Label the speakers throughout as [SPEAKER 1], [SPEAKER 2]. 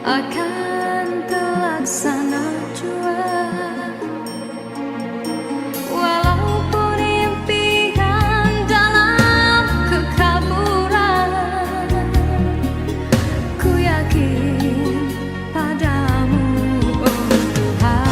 [SPEAKER 1] akan terlaksana jua. Walaupun impian dalam kekaburan, ku yakin padamu, oh Tuhan.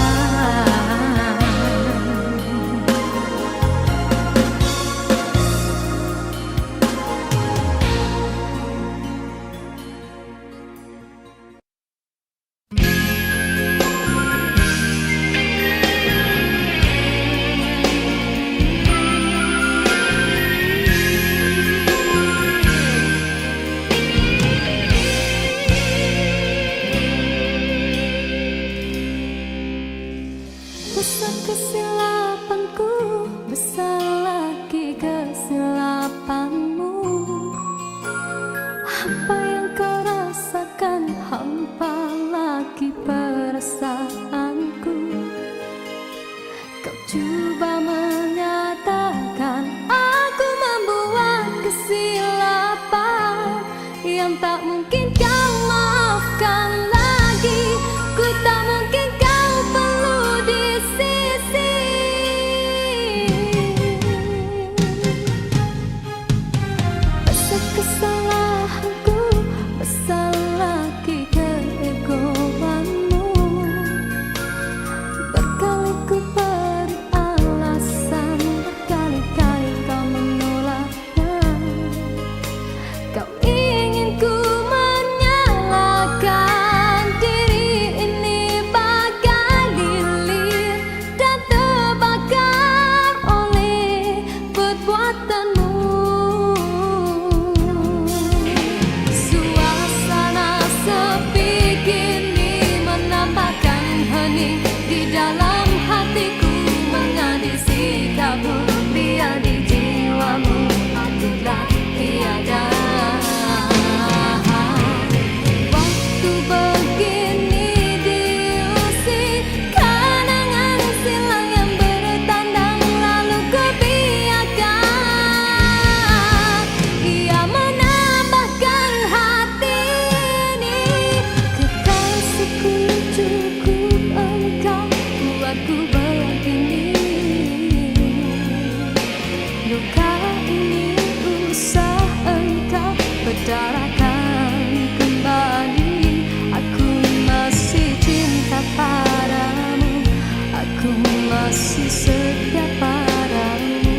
[SPEAKER 1] Besar kesilapanku, besar lagi kesilapanmu. Apa yang kau rasakan, hampa lagi perasaanku. Kau coba menyatakan aku membuat kesilapan yang tak mungkin kau maafkan lagi. Ku tak mungkin kau perlu di sisi. Besar kesalahanku, besar lagi keegoanmu. Berkali ku beri alasan, berkali-kali kau menolaknya. Kau ingin ku menyalahkan diri ini bagai lilin dan terbakar oleh perbuatanmu. Suasana sepi kini menambahkan hening di dalam hatiku, mengadi sikapmu biar di jiwamu akulah tiada. Waktu begini diusik kenangan silam yang bertandang, lalu ku biarkan ia menambahkan hati ini. Kekasihku, cukup engkau buatku begini. Luka ini usah engkau bedarakan kembali. Aku masih cinta padamu, aku masih setia padamu.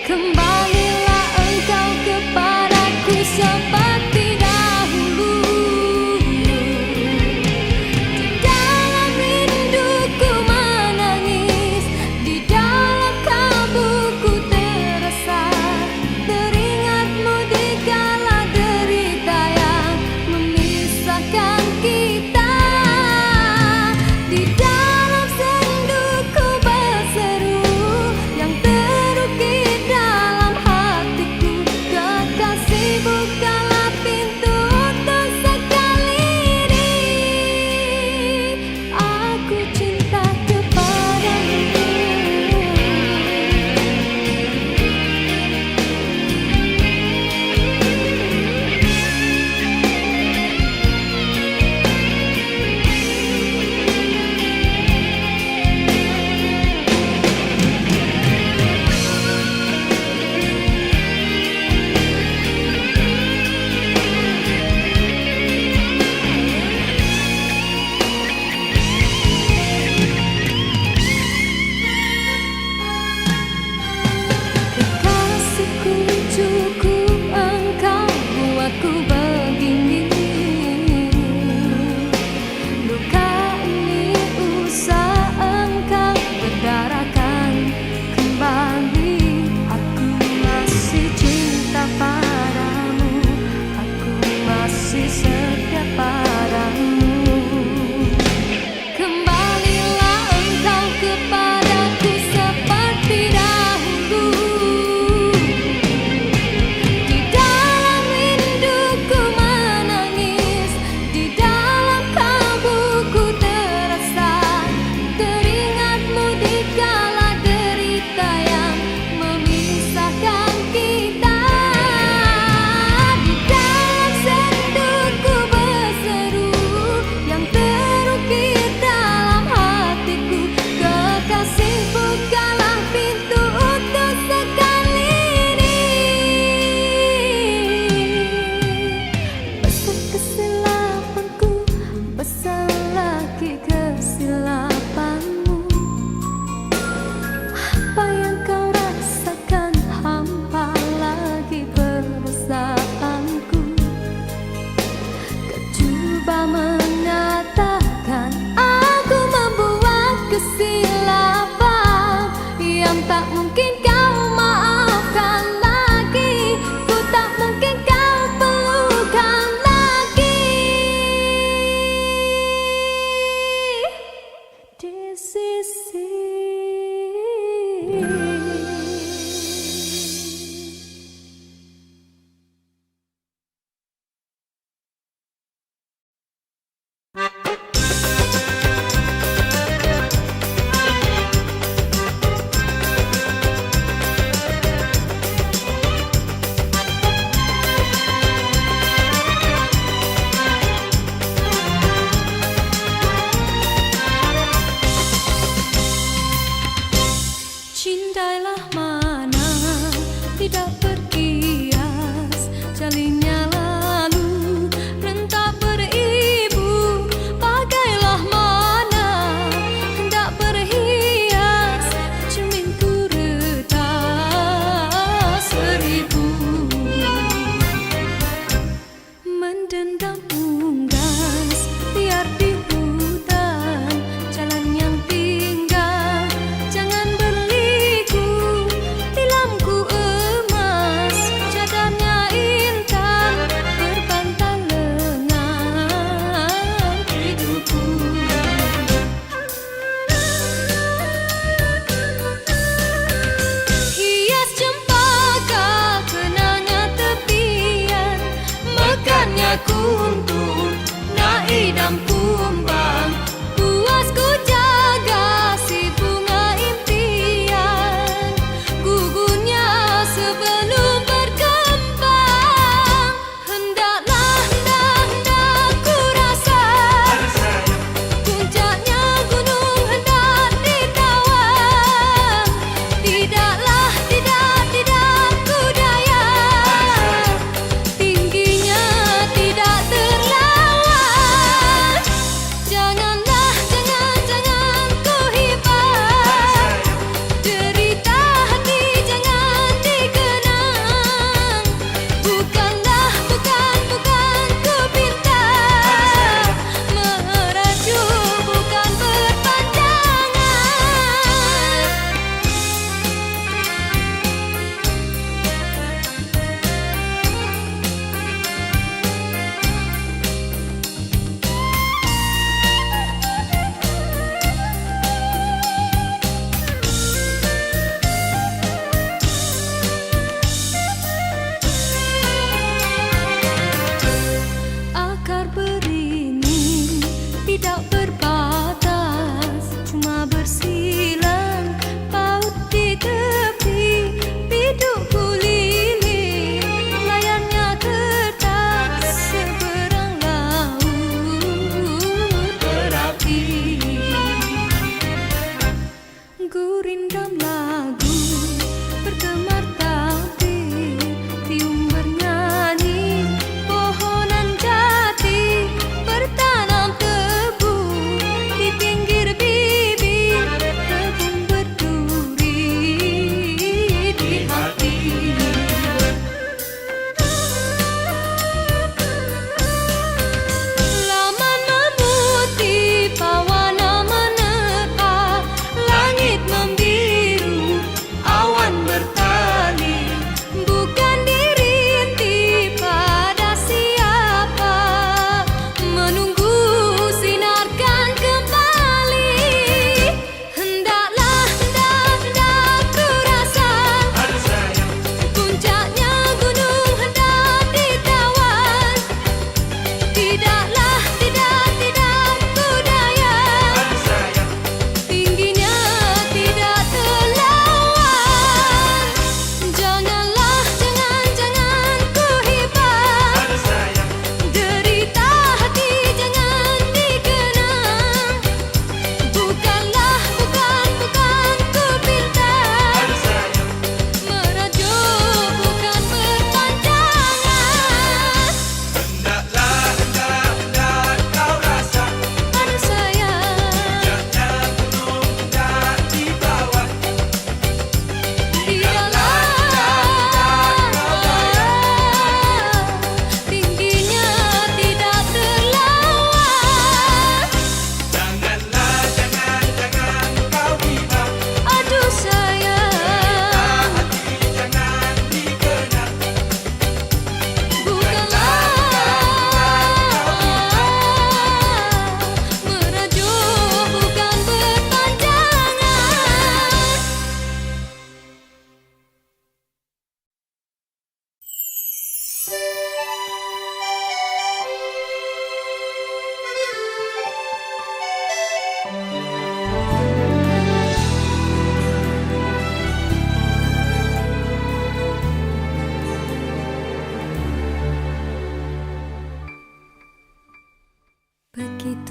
[SPEAKER 1] Kembalilah engkau kepadaku seperti dahulu. Di dalam rinduku menangis, di dalam kalbuku terasa teringatmu di kala derita yang memisahkan kita. Di dalam senduku berseru yang terukir dalam hatiku, kekasih bukalah pintu untuk sekali ini. Aku cinta kepadamu. Kekasihku, cukup engkau buatku begini. Luka ini usah engkau bedarakan kembali. Aku masih cinta padamu, aku masih setia padamu. Kembalilah engkau kepadaku seperti dahulu. Di dalam rinduku menangis, di dalam kalbuku terasa teringatmu di kala derita yang memisahkan kita. Di dalam senduku besar lagi kesilapanmu. Apa yang kau rasakan hampa lagi perasaanku. Kau coba mengatakan aku membuat kesilapan yang tak mungkin kau maafkan lagi. Ku tak mungkin kau pelukan lagi.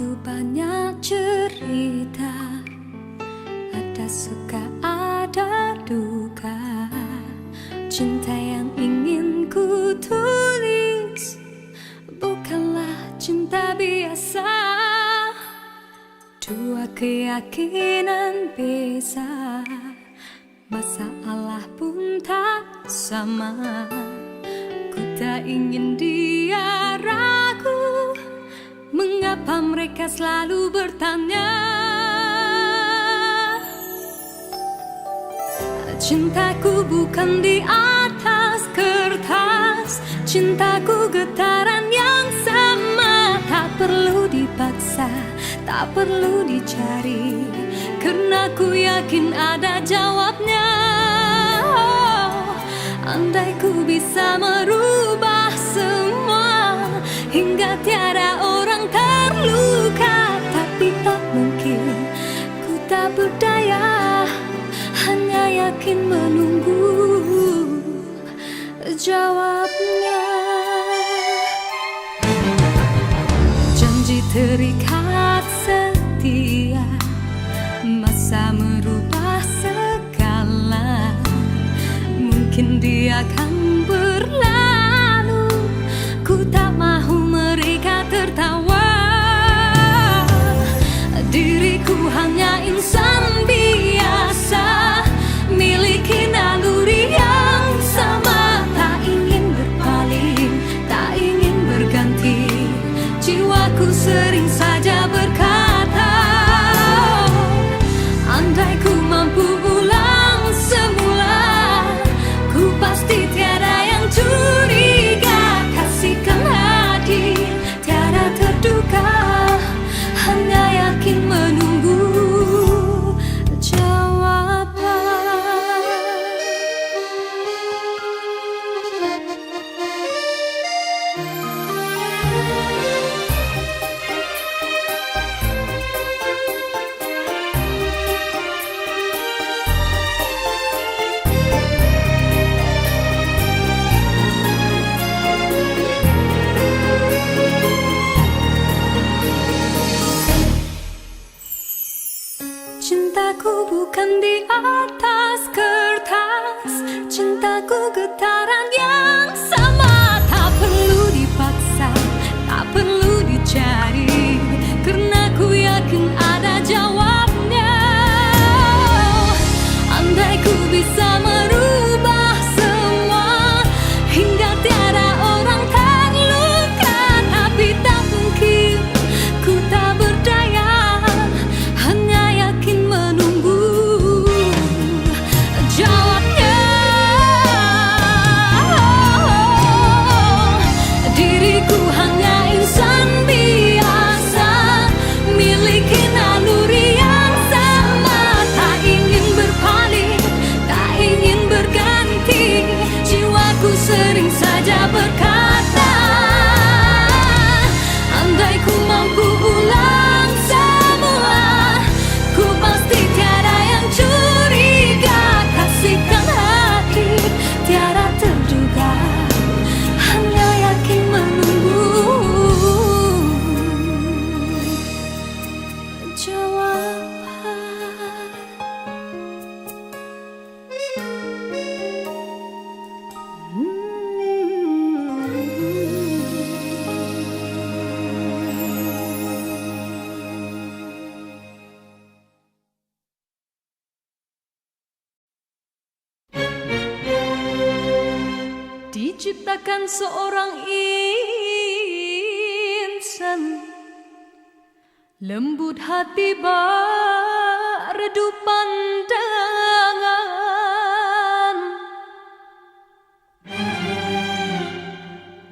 [SPEAKER 1] begitu banyak cerita, ada suka ada duka. Cinta yang ingin ku tulis bukanlah cinta biasa. Dua keyakinan beza, masalah pun tak sama. Ku tak ingin dia ragu, mengapa mereka selalu bertanya. Cintaku bukan di atas kertas, cintaku getaran yang sama. Tak perlu dipaksa, tak perlu dicari, karena ku yakin ada jawabnya. Andai ku bisa merubah semua, hingga tiada orang terluka, tapi tak mungkin, ku tak berdaya, hanya yakin menunggu jawabnya. Janji terikat setia, masa merubah segala. Mungkin dia akan berlalu, ku tak mahu mereka tertawa. Diriku hanya insan biasa, miliki naluri yang sama. Tak ingin berpaling, tak ingin berganti, jiwaku sering saja berkata, andai ku mampu ulang semula, ku pasti tiada yang curiga. Kasihkan hati, tiada terduga, hanya yakin menunggu jawaban. Cintaku bukan di atas kertas, cintaku getaran yang sama. Tak perlu dipaksa, tak perlu dicari, karena ku yakin ada jawabnya. Andai ku bisa merubah semua, hingga tiada orang terluka, tapi tak mungkin, ku tak berdaya, hanya yakin menunggu jawabnya. Diriku hanya insan biasa, miliki naluri yang sama. Tak ingin berpaling, tak ingin berganti, jiwaku sering saja berkata, andai ku mampu ulang semula, ku pasti tiada yang curiga. Kasihkan hati, tiada terduga, hanya yakin menunggu jawaban. Diciptakan seorang insan, lembut hati berdu pandangan.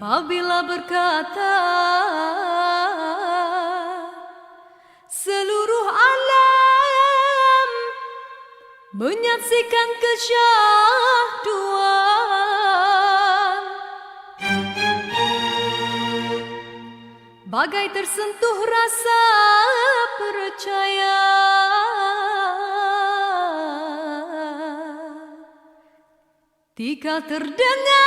[SPEAKER 1] Apabila berkata, seluruh alam menyaksikan kesyahduan, bagai tersentuh rasa percaya. Tika terdengarkan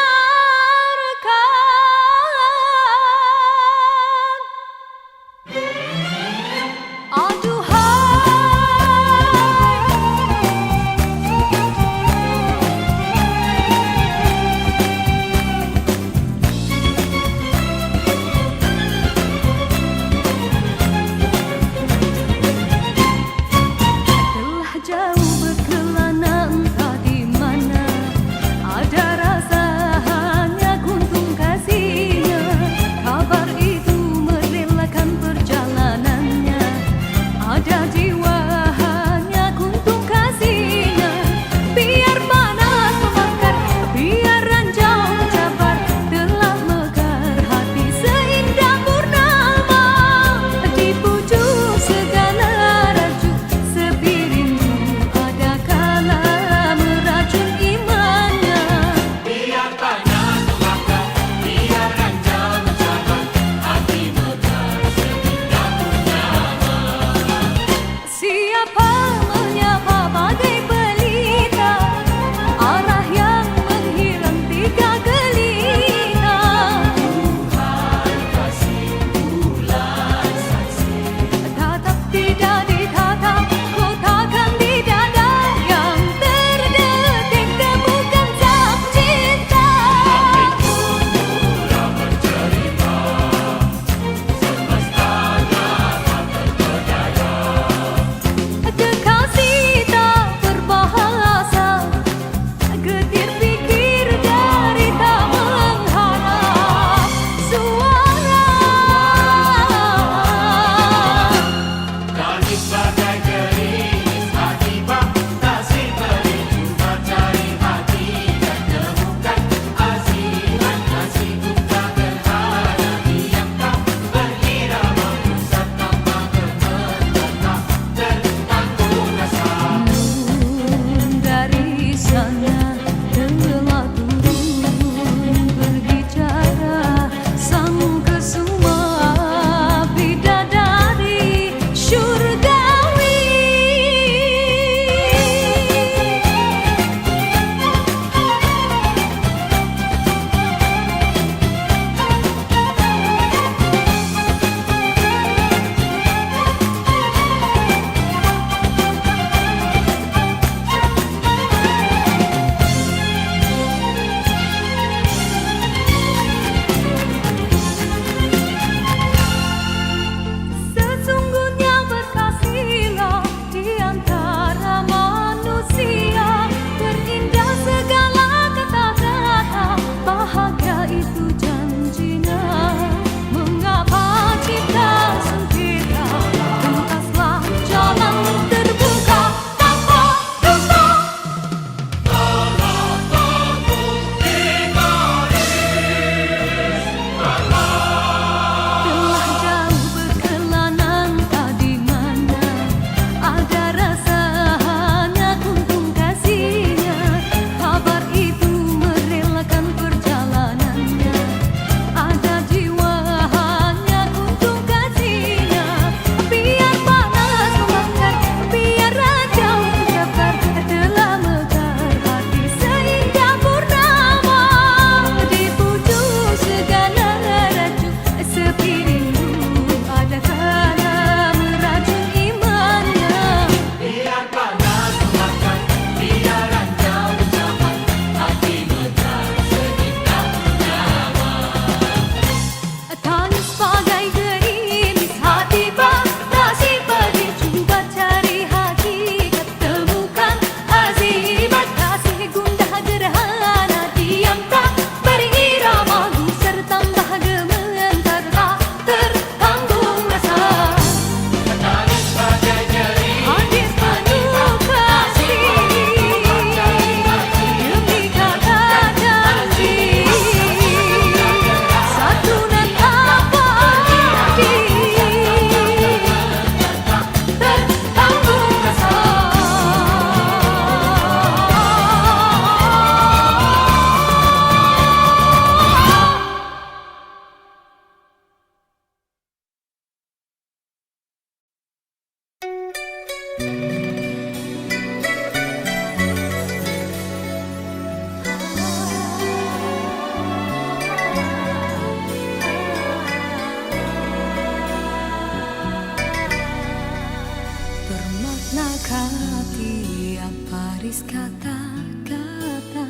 [SPEAKER 1] habis kata-kata,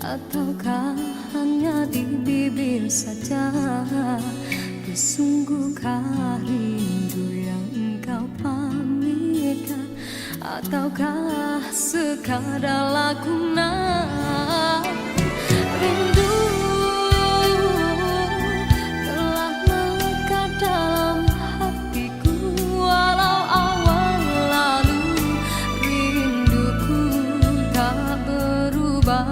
[SPEAKER 1] ataukah hanya di bibir saja? Sungguhkah rindu yang engkau pamitkan, ataukah sekadar lakonan? Rindu telah melekat dalam hatiku, walau awal lalu rinduku tak berubah.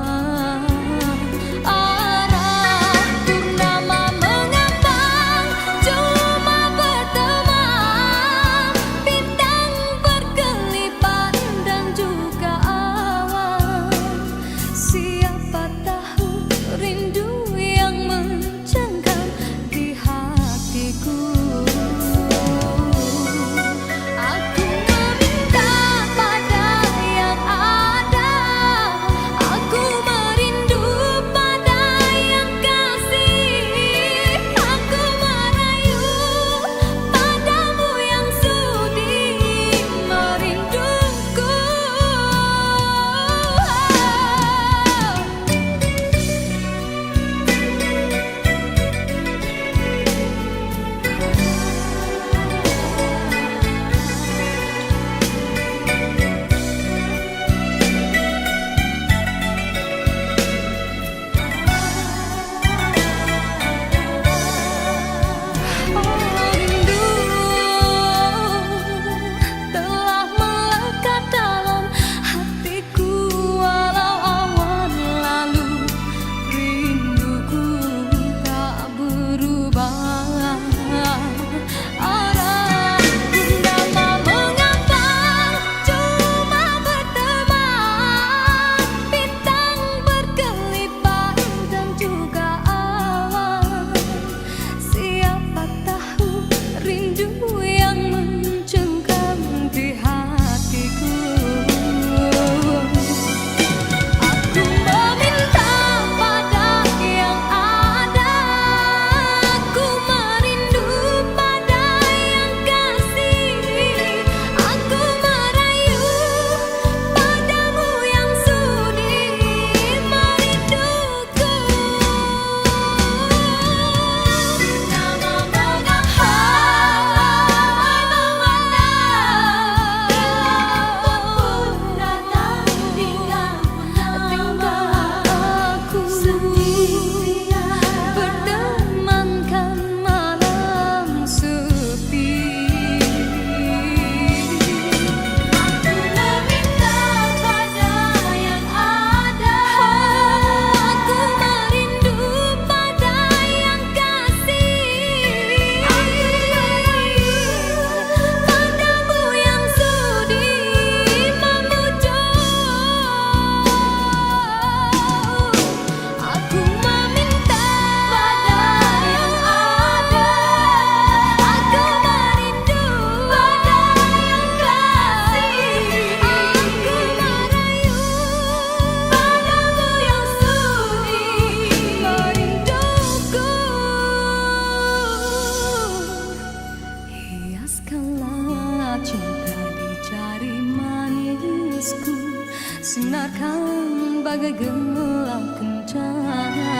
[SPEAKER 2] Sinarkan bagai gemerlap kencana,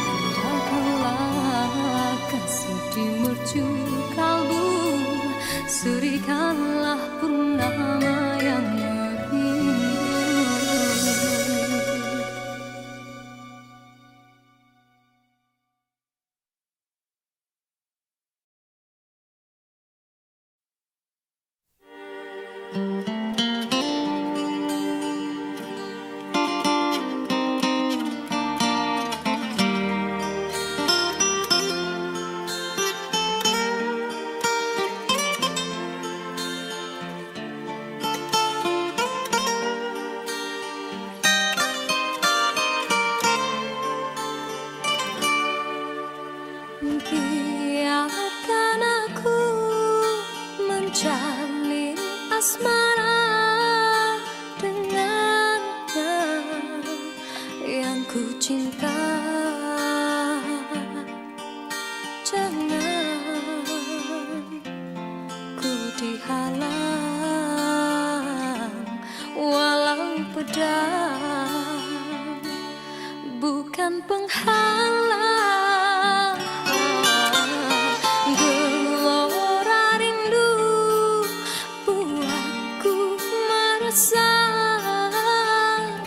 [SPEAKER 2] pindahkanlah kasih di mercu kalbu, serikanlah purnama yang merindu.
[SPEAKER 1] Biarkan aku menjalin asmara dengannya yang ku cinta. Jangan ku dihalang walau pedang penghalang gelora rindu buatku merasa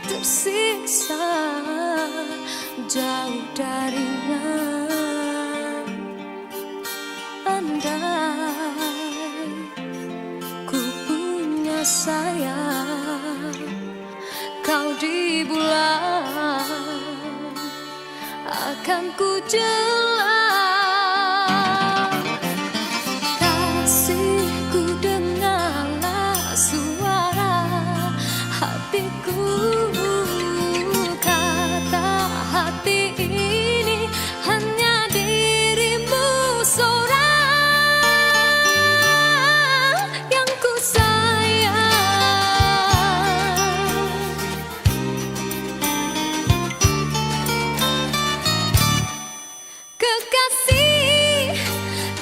[SPEAKER 1] tersiksa jauh darinya. Andai ku punya sayang kau di bulan, akan ku jelas. Kasihku, dengarlah suara hatiku. Kata hati ini hanya dirimu seorang yang ku sayang. Kekasih,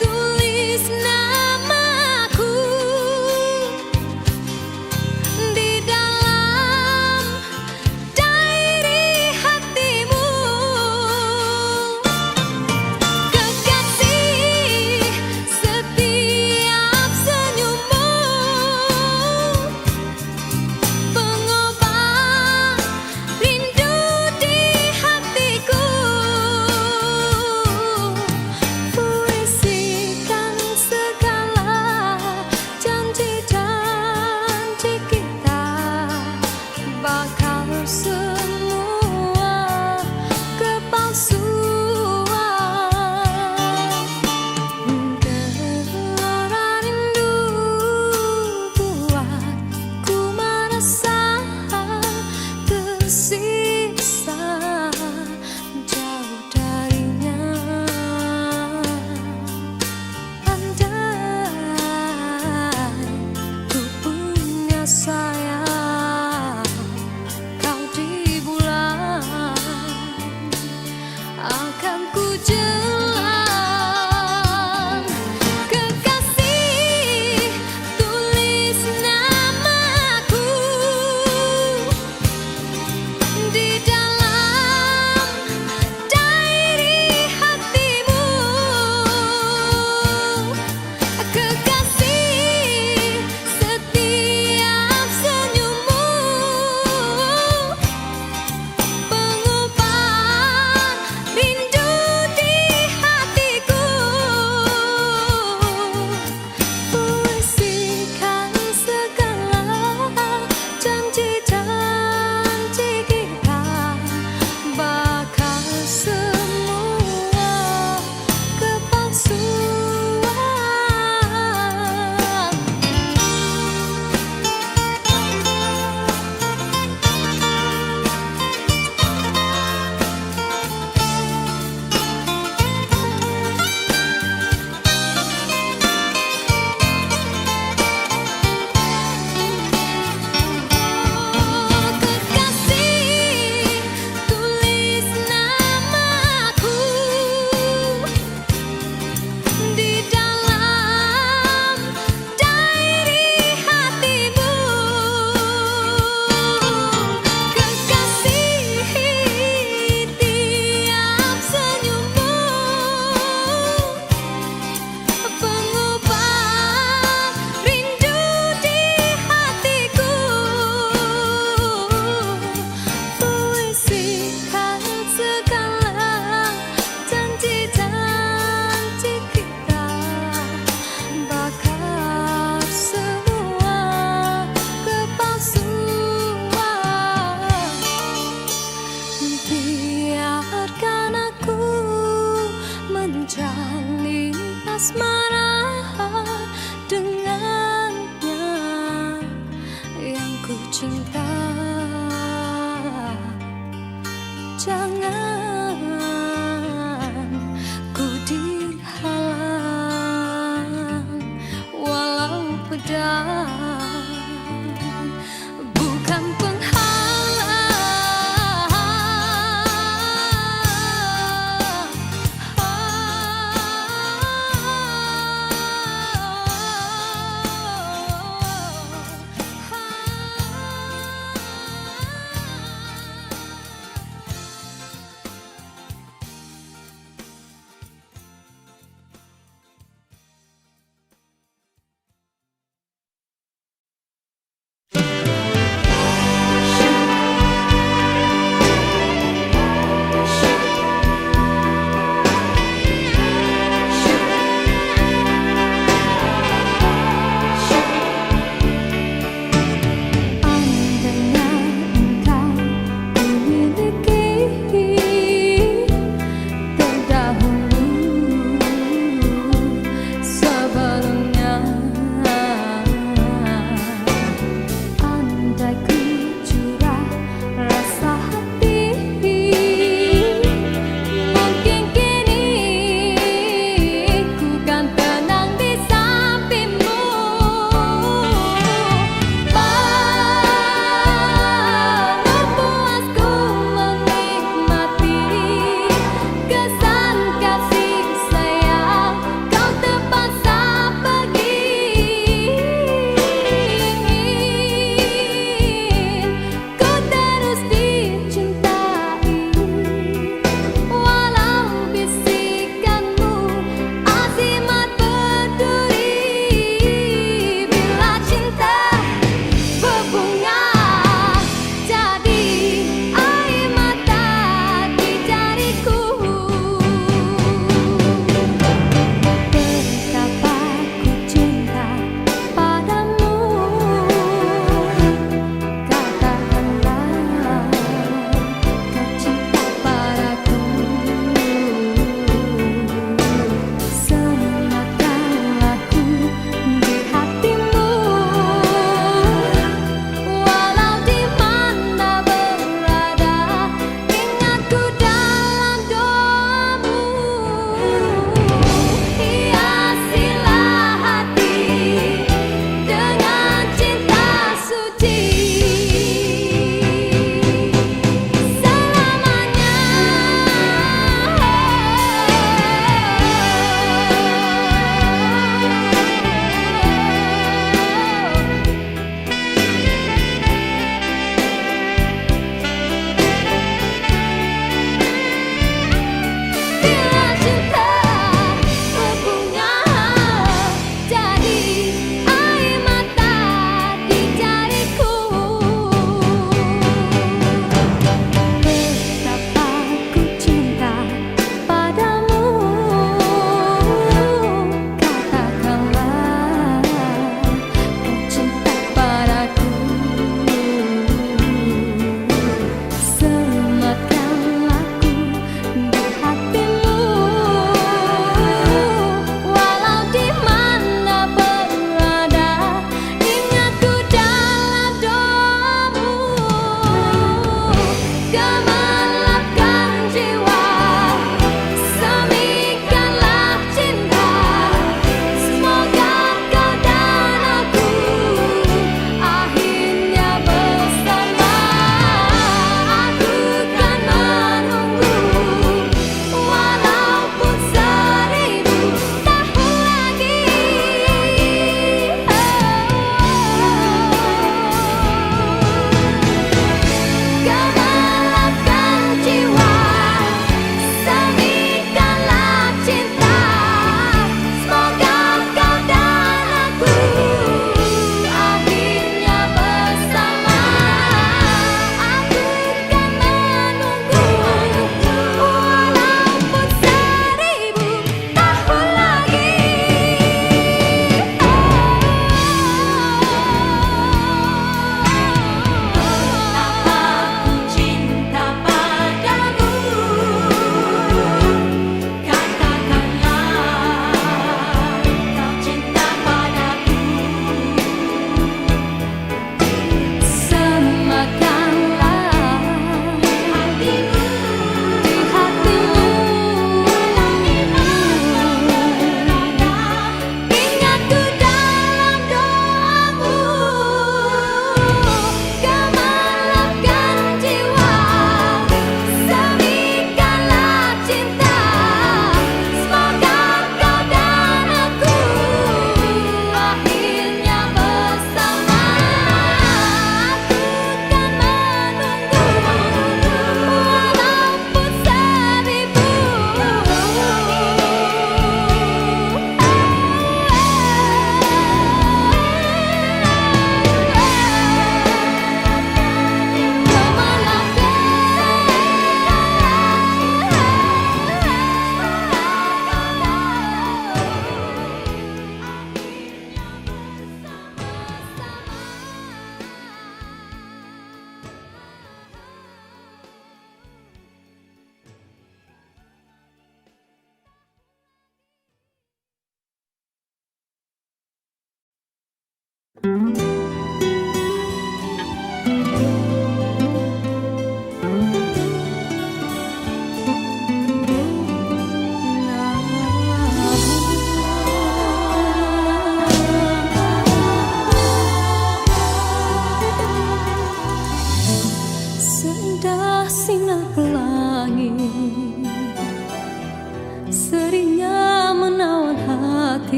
[SPEAKER 1] tulis nama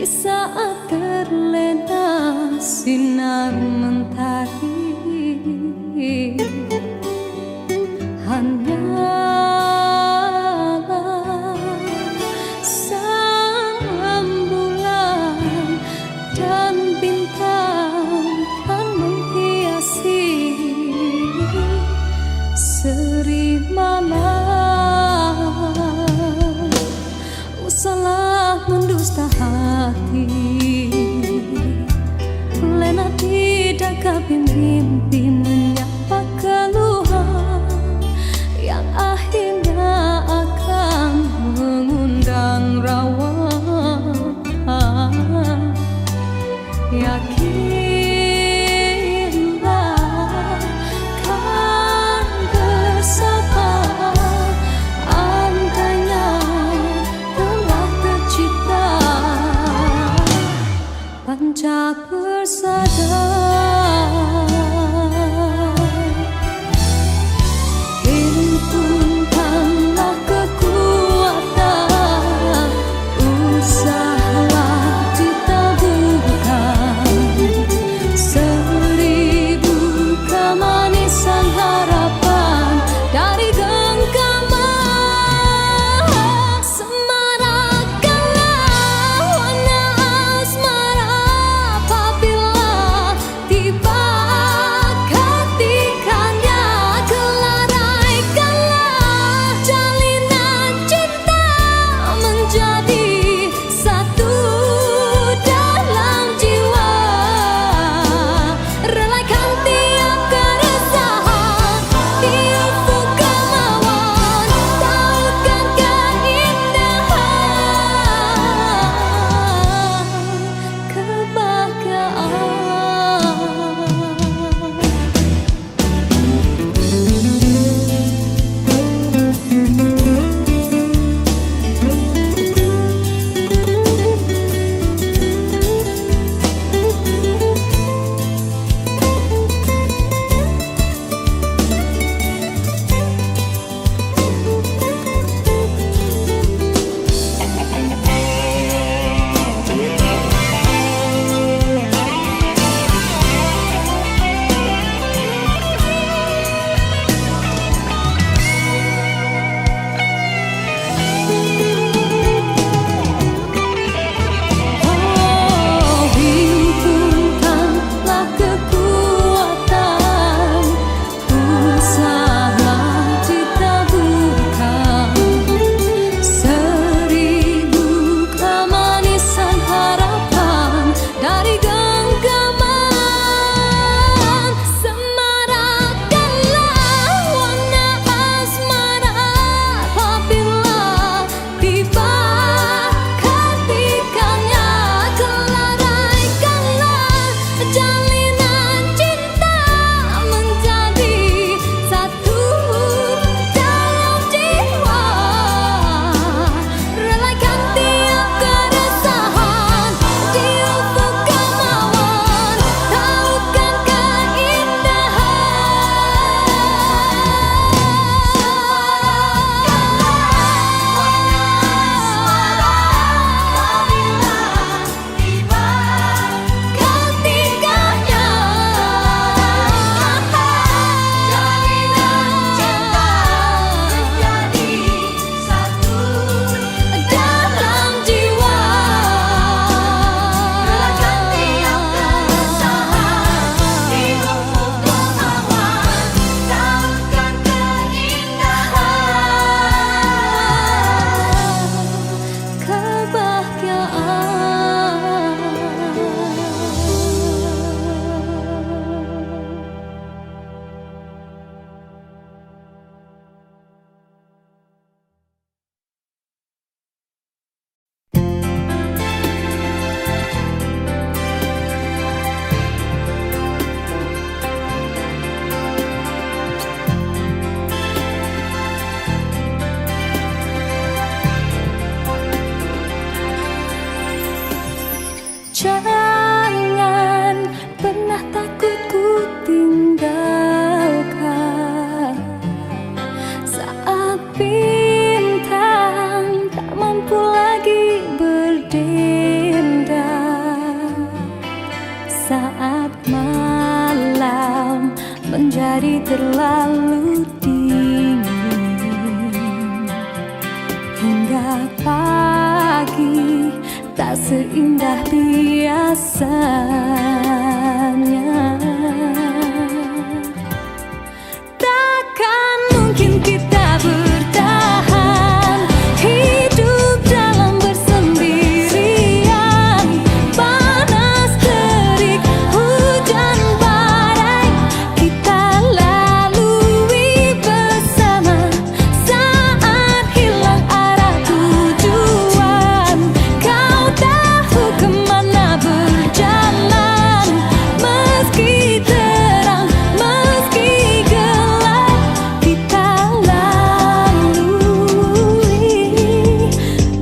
[SPEAKER 1] di saat terlena sinar mentari. Hanyalah sang bulan dan bintang kan menghiasi seri malam. Usahlah mendusta hati, lena tidak kabin mimpi menyapa keluhan yang akhirnya akan mengundang rawa. Yakinlah kan bersama, andainya telah tercipta panca persada. Himpunkanlah kekuatan, usahalah ditaburkan seribu kemanisan harapan dari genggaman. Semarakkanlah warna asmara apabila tiba ketikannya. Kelaraikanlah jalinan cinta menjadi satu dalam jiwa. Relakan tiap keresahan di ufuk kemauan, tahukan keindahan himpunkanlah kekuatan, usahalah ditaburkan seribu kemanisan harapan dari genggaman. Semarakkanlah warna asmara apabila tiba ketikannya. Kelaraikanlah jalinan cinta menjadi satu dalam jiwa. Relakan tiap keresahan di ufuk kemauan, tahukan jangan pernah takut ku tinggalkan saat bintang tak mampu lagi berdendam. terlalu dingin hingga pagi tak seindah biasanya. Takkan mungkin kita bertahan hidup dalam bersendirian. Panas terik, hujan badai, kita lalui bersama. Saat hilang arah tujuan, kau tahu kemana berjalan. Meski terang, meski gelap, kita lalui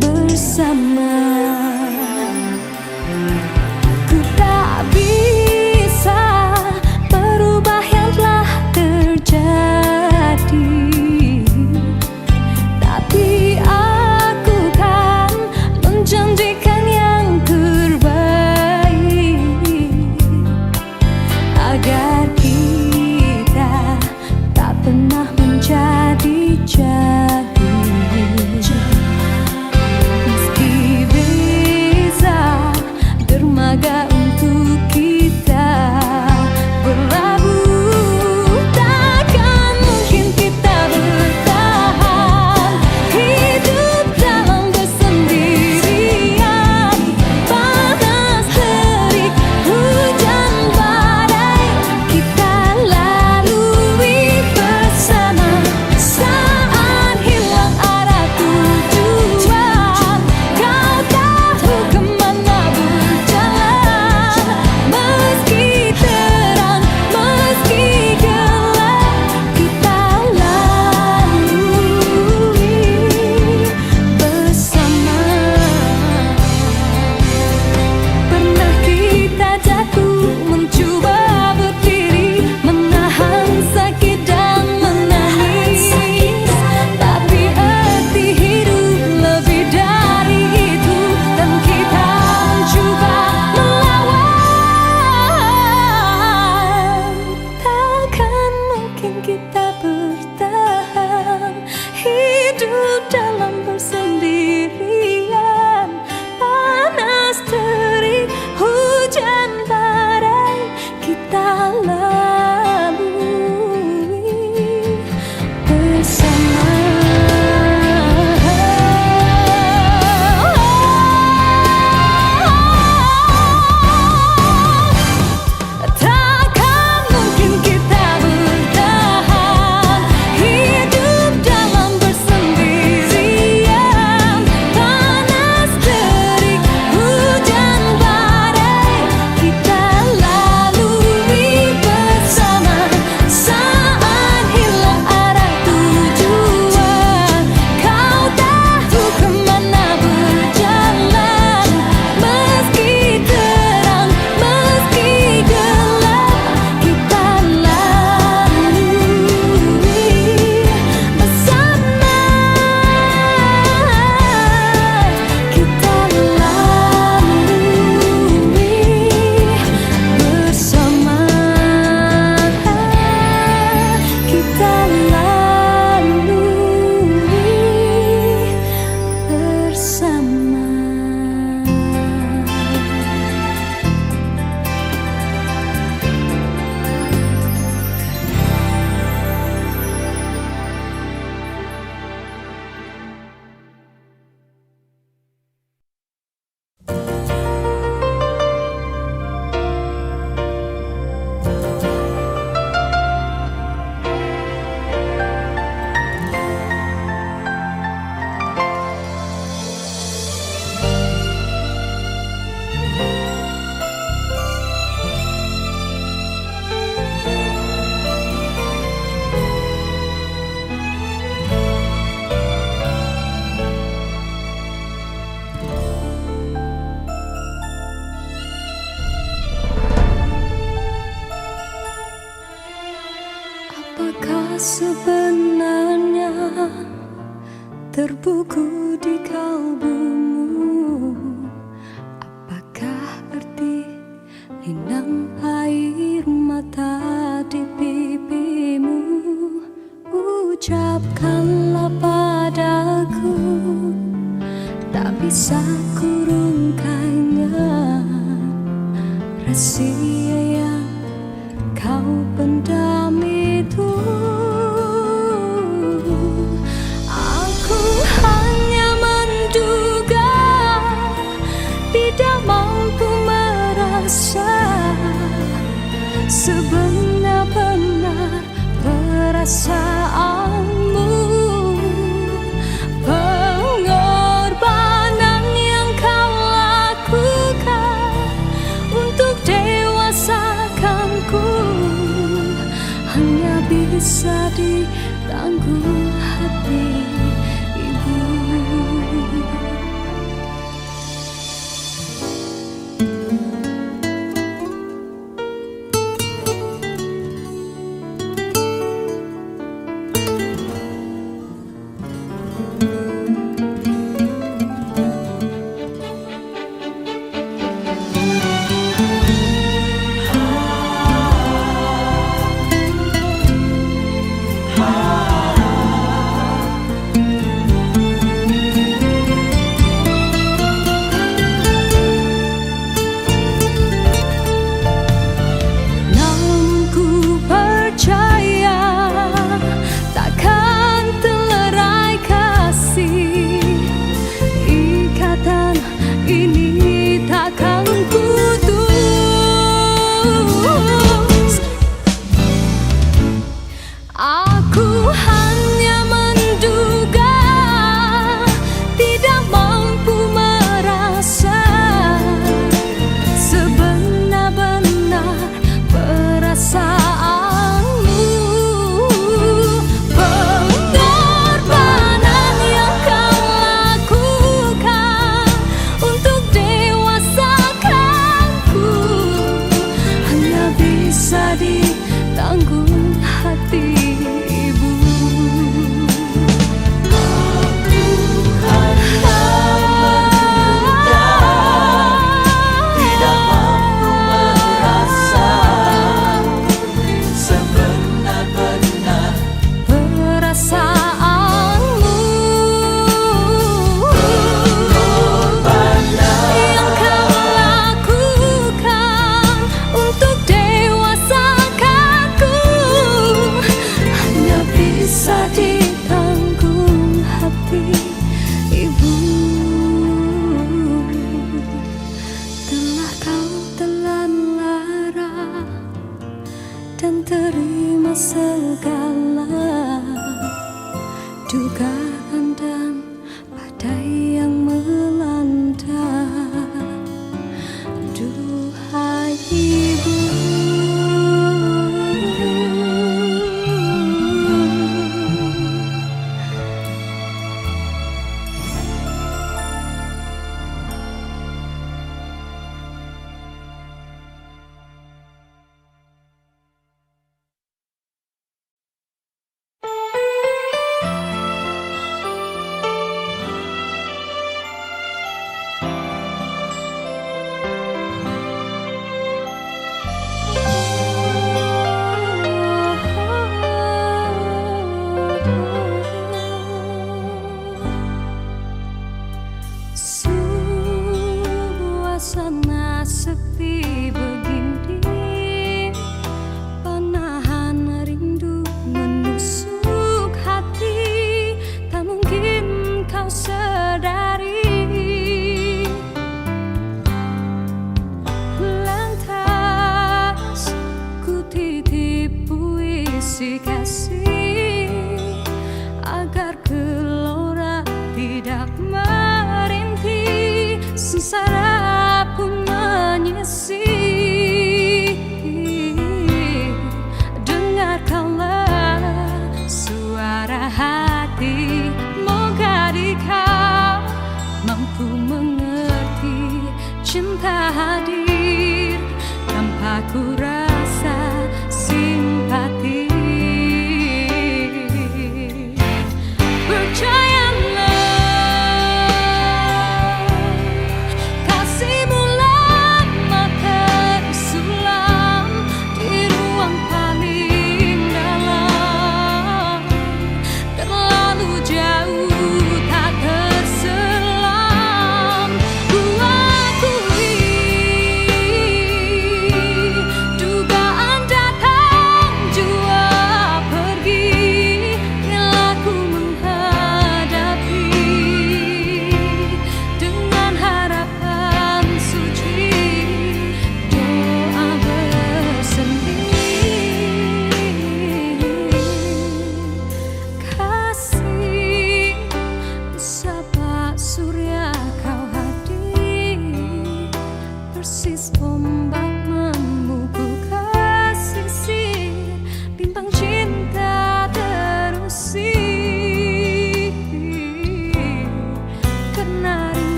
[SPEAKER 1] bersama. Ku tak bisa merubah yang telah terjadi, tapi aku kan menjanjikan yang terbaik agar kita tak pernah menjadi jadi. Meski beza dermaga untuk kita berlabuh, takkan mungkin kita bertahan hidup dalam bersendirian. Panas terik, hujan badai, kita lalui bersama. Saat hilang arah tujuan, kau tahu kemana berjalan. Meski terang, meski gelap, kita lalui bersama. Pernah kita jatuh, mencoba berdiri, menahan sakit dan menangis, tapi arti hidup lebih dari itu, dan kita mencoba melawan. Takkan mungkin kita bertahan hidup dalam bersendirian. Panas terik, hujan badai, kita lalui bersama. Takkan mungkin kita bertahan hidup dalam bersendirian. Panas terik, hujan badai, kita lalui bersama. Saat hilang arah tujuan, kau tahu kemana berjalan. Meski terang, meski gelap, kita lalui bersama. Kita lalui bersama. Apakah sebenarnya terbuku di kalbumu? Apakah arti linang air mata di pipimu? bisa kurungkannya, rahasia yang kau pendam itu. Aku hanya menduga, tidak mampu merasa sebenar-benar perasaanmu. Pengorbanan yang kau lakukan untuk dewasakanku hanya bisa ditanggung hati ibu. Aku hanya menduga, tidak mampu merasa sebenar-benar perasaanmu. Pengorbanan yang kau lakukan untuk dewasakanku hanya bisa ditanggung hati. Dan terima segala dugaan dan badai yang melanda. Duhai ibu, suasana sepi begini, panahan rindu menusuk hati, tak mungkin kau sadari. Lantas ku titip puisi kasih agar gelora tidak merintih, sengsara pun menyisi. Dengarkanlah suara hati, moga kau mampu mengerti. Cinta hadir tanpa ku rasa simpati. Percayalah, kasihmu lama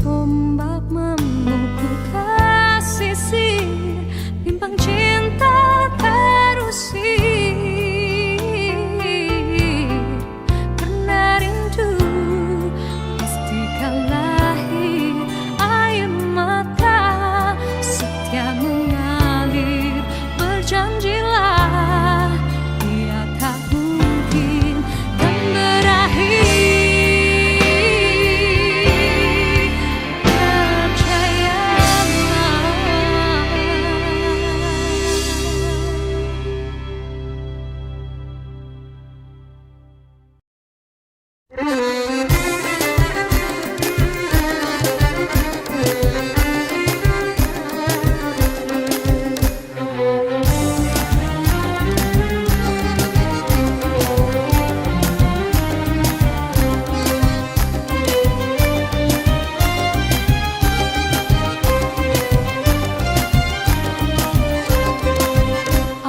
[SPEAKER 2] ombak memukul kasih, bimbang cinta terusir. Karena rindu pastikan lahir air mata, setia mengalir. Berjanjilah ia tak mungkin kan berakhir.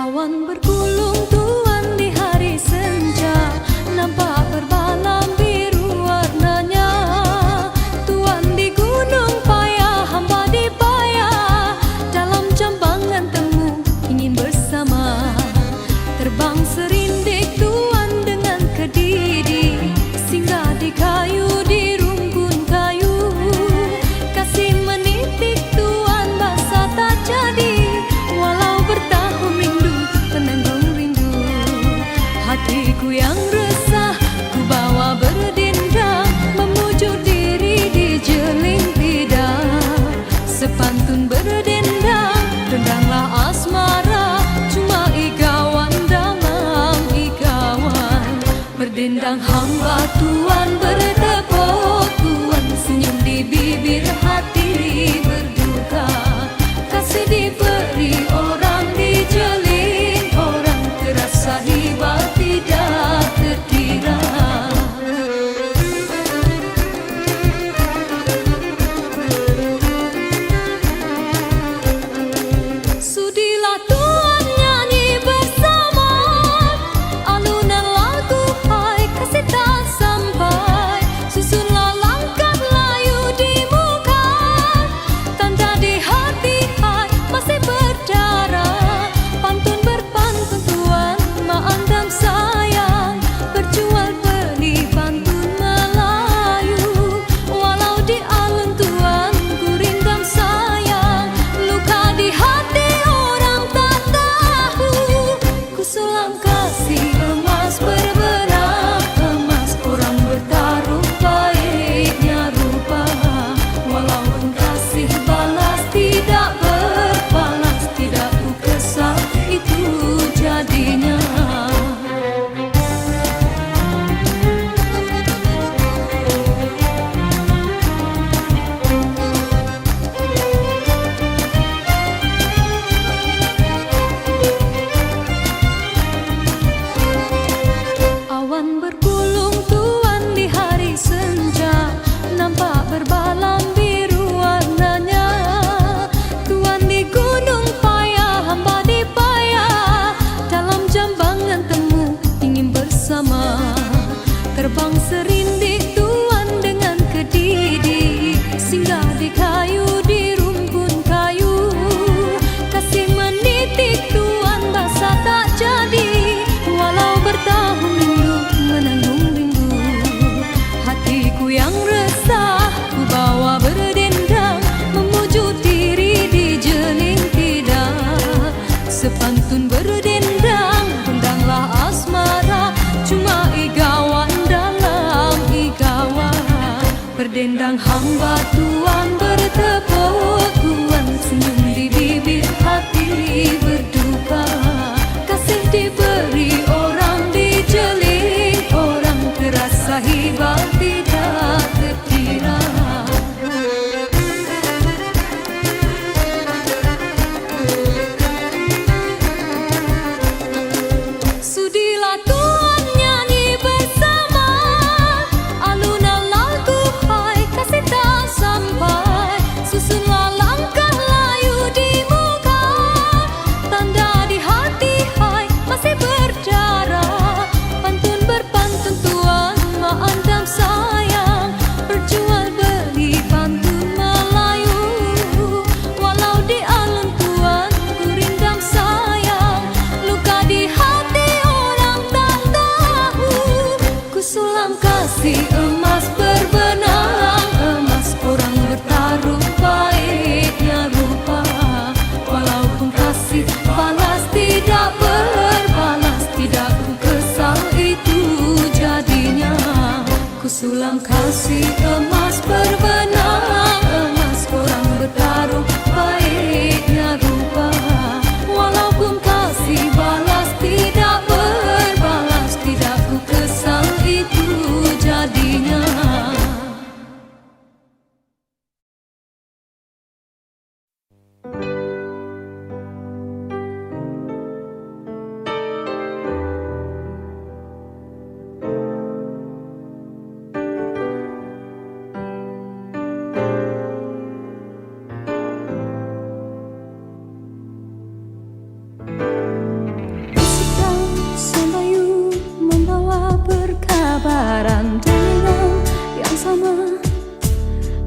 [SPEAKER 2] Awan bergulung tuan di hari senja, nampak berbalam biru warnanya. Tuan di gunung payah, hamba di payah, dalam jambangan temu ingin bersama. Terbang serindik tuan dengan kedidi, singgah di kayu, di rumpun kayu. Kasih menitik tuan basah tak jadi, walau bertahun rindu penanggung rindu. Hatiku yang resah ku bawa berdendang, memujuk diri di jeling lidah. Sepantun berdendang, dendanglah asmara, cuma igawan dalam igawan. Berdendang hamba tuan bertepuk, tuan senyum di bibir, hati berduka. Kasih diberi orang dijeling, orang terasa hebat tidak terkira. Sudilah tuan nyanyi bersama, alunan lagu hai kasih tak sampai. Susunlah langkah layu di muka, tanda di hati hai masih berdarah. Pantun berpantun tuan maandam sayang, berjual beli pantun Melayu. Walau di alun tuan ku rindam sayang, luka di hati orang tak tahu. Ku sulam kasih emas berbenah emas, orang bertaruh baiknya rupa. Walaupun kasih balas tidak berbalas, tidak ku kesal itu jadinya. Awan bergulung tuan di hari senja, nampak berbalam biru warnanya. Tuan di gunung payah, hamba di payah, dalam jambangan temu ingin bersama. Terbang serindik tuan dengan kedidi, singgah di kayu, di rumpun kayu. Kasih menitik tuan basah tak jadi, walau bertahun rindu menanggung rindu. Hatiku yang resah ku bawa berdendang, memujuk diri di jeling lidah. Sepantun berdendang, dendanglah asmara, cuma igawan dalam igawan. Berdendang hamba tuan bertepuk, tuan senyum di bibir, hati berduka. Kasih diberi orang dijeling, orang terasa hebat tidak terkira. Sudilah tuan nyanyi bersama, alunan lagu hai kasih tak sampai.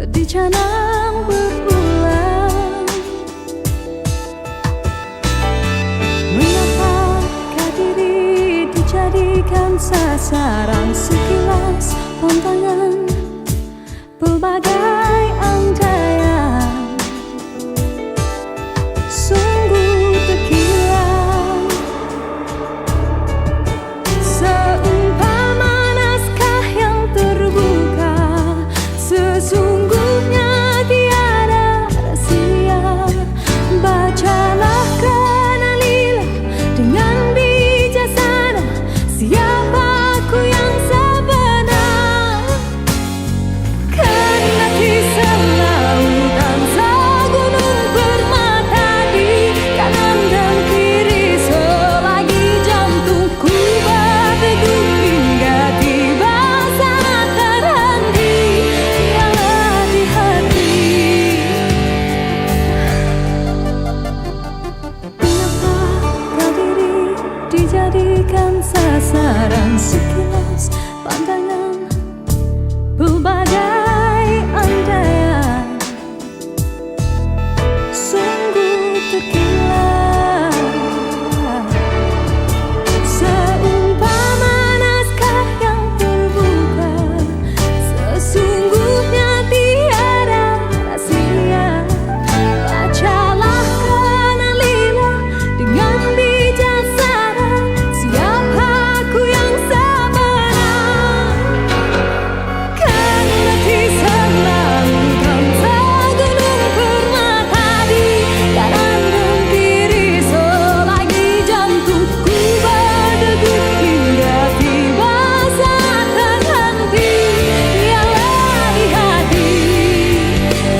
[SPEAKER 1] di canang berbulan. Mengapakah diri dijadikan sasaran sekilas pandangan pelbagai andaian? Sungguh terkilat, seumpama naskah yang terbuka. Sesungguhnya tiada rahasia. Bacalah kerana lila dengan bijaksana siapa aku yang sebenar. Karena kisah lautan segunung permata di kanan dan kiri, selagi jantungku berdegup hingga tiba saat terhenti. Ialah di hati. Mengapa kau diri dijadikan sasaran sekilas pandangan pelbagai andaian? Sungguh terkilat, seumpama naskah yang terbuka. Sesungguhnya tiada rahasia. Bacalah kerana lila dengan bijaksana siapa aku yang sebenar. Karena kisah lautan segunung permata di kanan dan kiri, selagi jantungku berdegup hingga tiba saat terhenti. Ialah di hati.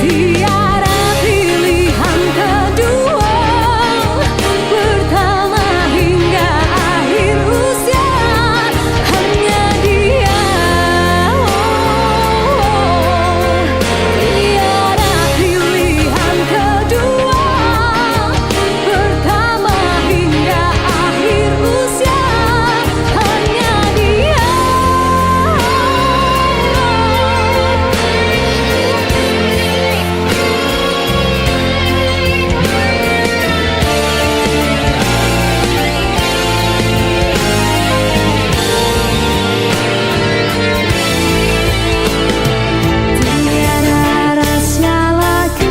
[SPEAKER 1] Tiada pilihan kedua, pertama hingga akhir usia. Hanya dia. Tiada pilihan kedua, pertama hingga akhir usia. Hanya dia. Tiada rahasia lagi,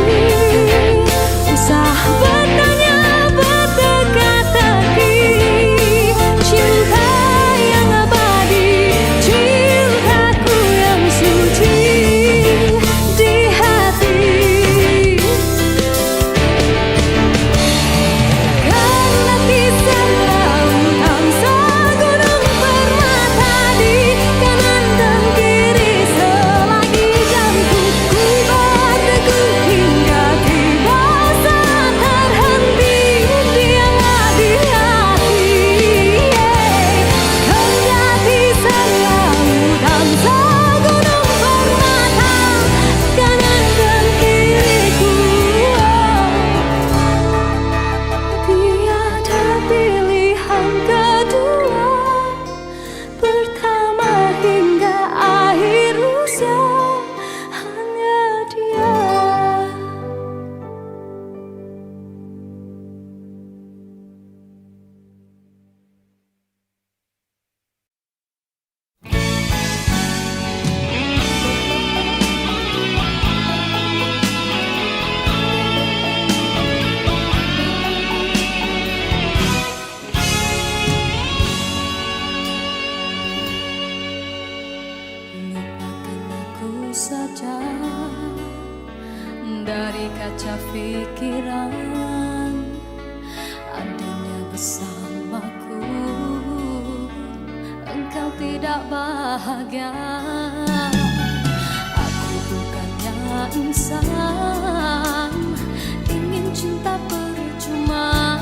[SPEAKER 1] usah bertanya berteka-teki. Cinta yang abadi, cintaku yang suci di hati. Karena kisah lautan segunung permata di kanan dan kiri, selagi jantungku berdegup hingga tiba saat terhenti. Dialah di hati. Karena kisah lautan segunung permata kanan dan kiriku. Tiada pilihan kedua, pertama hingga akhir usia. Hanya dia. Lupakan aku saja dari kaca pikiran. Andainya bersamaku engkau tidak bahagia. Aku bukannya insan ingin cinta percuma,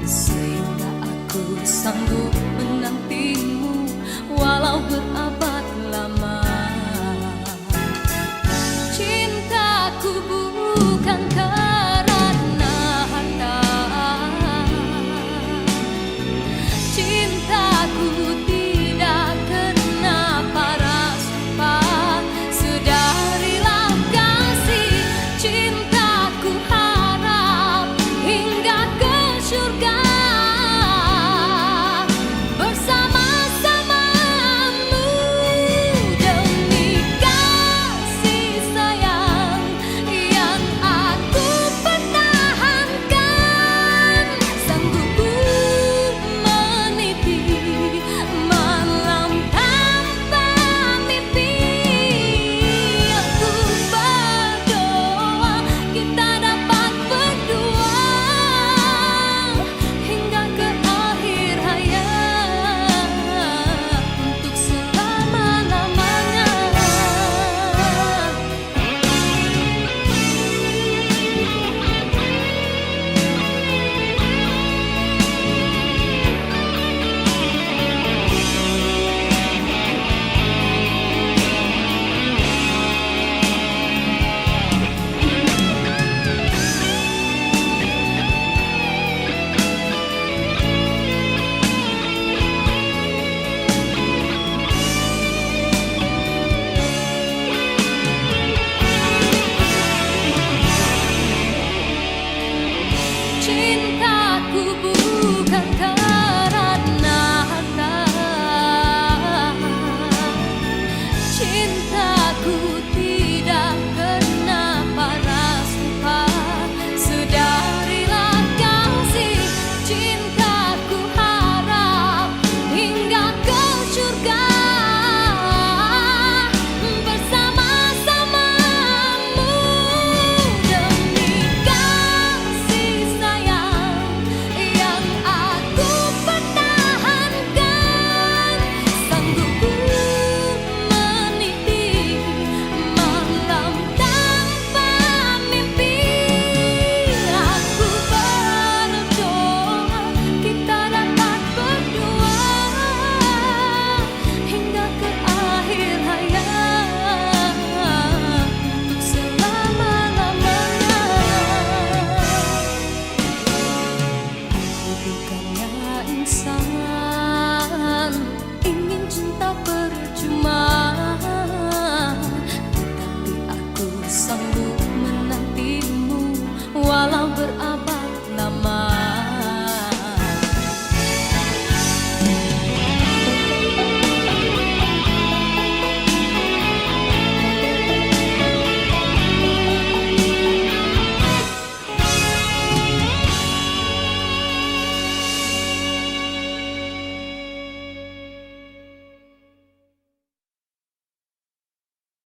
[SPEAKER 1] sehingga aku sanggup menantimu walau berabad lama. Cintaku bukan karena harta, cintaku tidak kena para sumpah. Sedarilah walau berarti